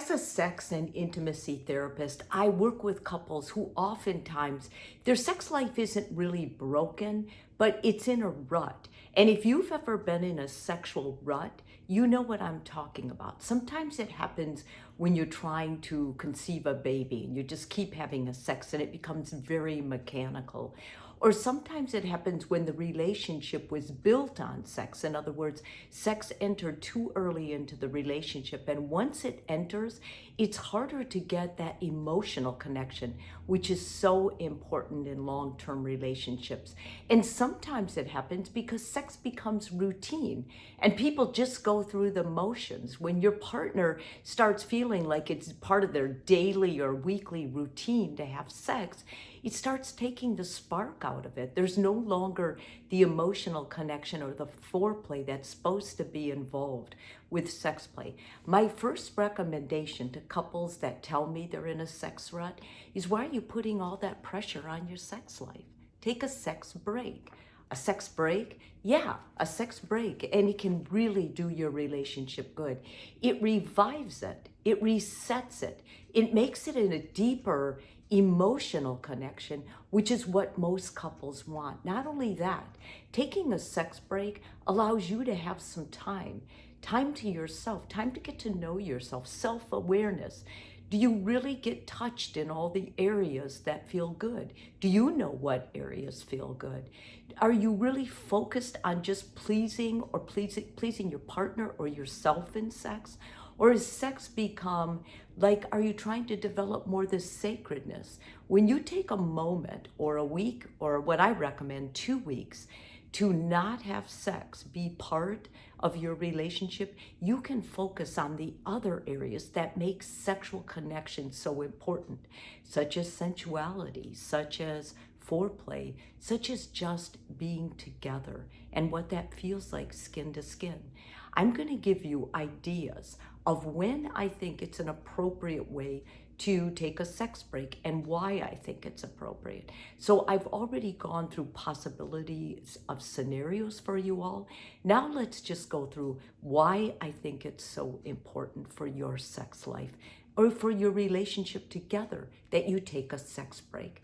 As a sex and intimacy therapist, I work with couples who oftentimes their sex life isn't really broken, but it's in a rut. And if you've ever been in a sexual rut, you know what I'm talking about. Sometimes it happens when you're trying to conceive a baby and you just keep having a sex and it becomes very mechanical. Or sometimes it happens when the relationship was built on sex. In other words, sex entered too early into the relationship. And once it enters, it's harder to get that emotional connection, which is so important in long-term relationships. And sometimes it happens because sex becomes routine and people just go through the motions. When your partner starts feeling like it's part of their daily or weekly routine to have sex, it starts taking the spark out of it. There's no longer the emotional connection or the foreplay that's supposed to be involved with sex play. My first recommendation to couples that tell me they're in a sex rut is, why are you putting all that pressure on your sex life? Take a sex break. A sex break? Yeah, a sex break. And it can really do your relationship good. It revives it. It resets it. It makes it in a deeper emotional connection, which is what most couples want. Not only that, taking a sex break allows you to have some time to yourself, time to get to know yourself, self-awareness. Do you really get touched in all the areas that feel good? Do you know what areas feel good? Are you really focused on just pleasing your partner or yourself in sex? Or has sex become like, are you trying to develop more the sacredness? When you take a moment or a week, or what I recommend, 2 weeks, to not have sex be part of your relationship, you can focus on the other areas that make sexual connection so important, such as sensuality, such as foreplay, such as just being together and what that feels like skin to skin. I'm going to give you ideas of when I think it's an appropriate way to take a sex break and why I think it's appropriate. So I've already gone through possibilities of scenarios for you all. Now let's just go through why I think it's so important for your sex life or for your relationship together that you take a sex break.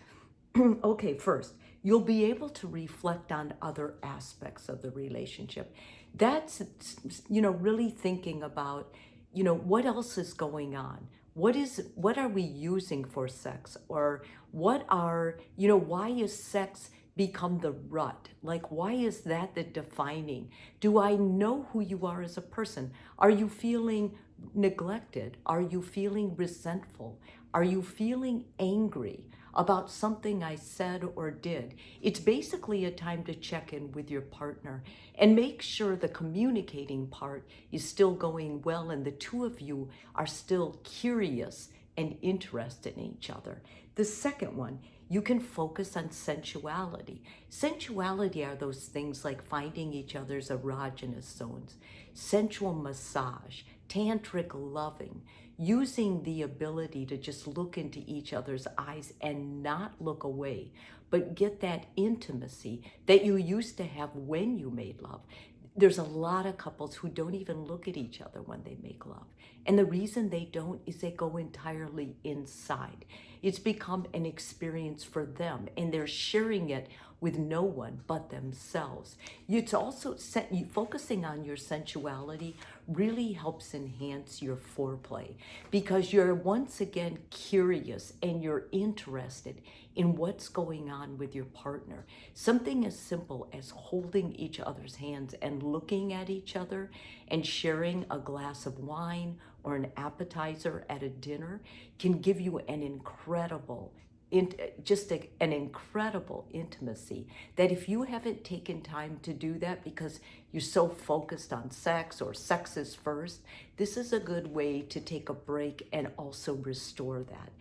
Okay, first, you'll be able to reflect on other aspects of the relationship. That's, really thinking about, what else is going on? What are we using for sex? Or why is sex become the rut? Like, why is that the defining? Do I know who you are as a person? Are you feeling neglected? Are you feeling resentful? Are you feeling angry about something I said or did? It's basically a time to check in with your partner and make sure the communicating part is still going well and the two of you are still curious and interested in each other. The second one, you can focus on sensuality. Sensuality are those things like finding each other's erogenous zones, sensual massage, tantric loving, using the ability to just look into each other's eyes and not look away, but get that intimacy that you used to have when you made love. There's a lot of couples who don't even look at each other when they make love. And the reason they don't is they go entirely inside. It's become an experience for them, and they're sharing it with no one but themselves. It's also focusing on your sensuality really helps enhance your foreplay, because you're once again curious and you're interested in what's going on with your partner. Something as simple as holding each other's hands and looking at each other and sharing a glass of wine or an appetizer at a dinner can give you an incredible an incredible intimacy that if you haven't taken time to do that because you're so focused on sex or sex is first, this is a good way to take a break and also restore that.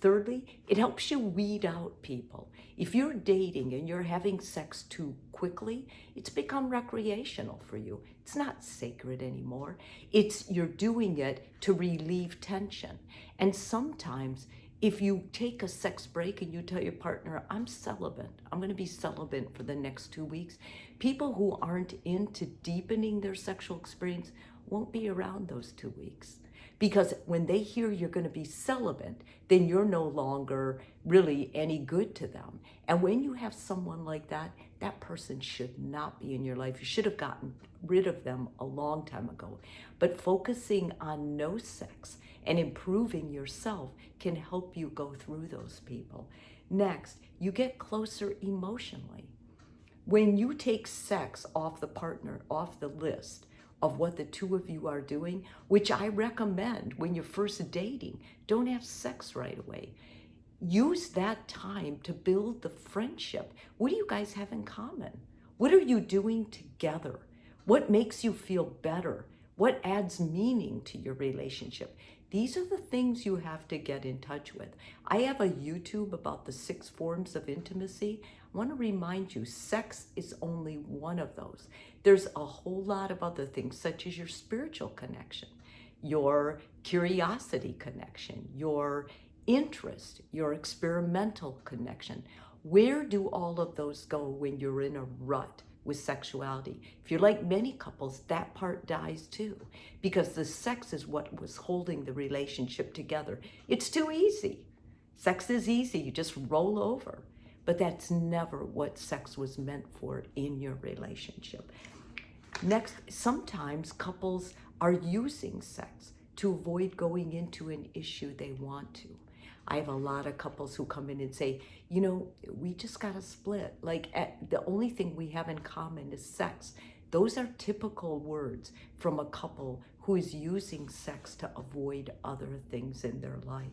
Thirdly, it helps you weed out people. If you're dating and you're having sex too quickly, it's become recreational for you. It's not sacred anymore. You're doing it to relieve tension. And sometimes if you take a sex break and you tell your partner, I'm celibate, I'm going to be celibate for the next 2 weeks, people who aren't into deepening their sexual experience won't be around those 2 weeks. Because when they hear you're going to be celibate, then you're no longer really any good to them. And when you have someone like that, that person should not be in your life. You should have gotten rid of them a long time ago. But focusing on no sex and improving yourself can help you go through those people. Next, you get closer emotionally. When you take sex off the partner, off the list of what the two of you are doing, which I recommend when you're first dating, don't have sex right away. Use that time to build the friendship. What do you guys have in common? What are you doing together? What makes you feel better? What adds meaning to your relationship? These are the things you have to get in touch with. I have a YouTube about the 6 forms of intimacy. I want to remind you, sex is only one of those. There's a whole lot of other things, such as your spiritual connection, your curiosity connection, your interest, your experimental connection. Where do all of those go when you're in a rut with sexuality? If you're like many couples, that part dies too, because the sex is what was holding the relationship together. It's too easy. Sex is easy, you just roll over. But that's never what sex was meant for in your relationship. Next, sometimes couples are using sex to avoid going into an issue they want to. I have a lot of couples who come in and say, we just got to split. The only thing we have in common is sex. Those are typical words from a couple who is using sex to avoid other things in their life.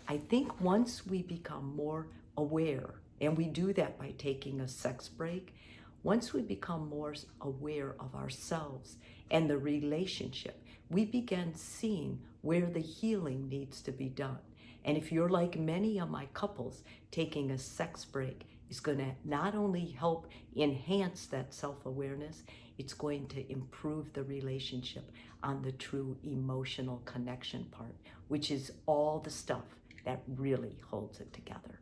I think once we become more aware, and we do that by taking a sex break, once we become more aware of ourselves and the relationship, we begin seeing where the healing needs to be done. And if you're like many of my couples, taking a sex break is going to not only help enhance that self-awareness, it's going to improve the relationship on the true emotional connection part, which is all the stuff that really holds it together.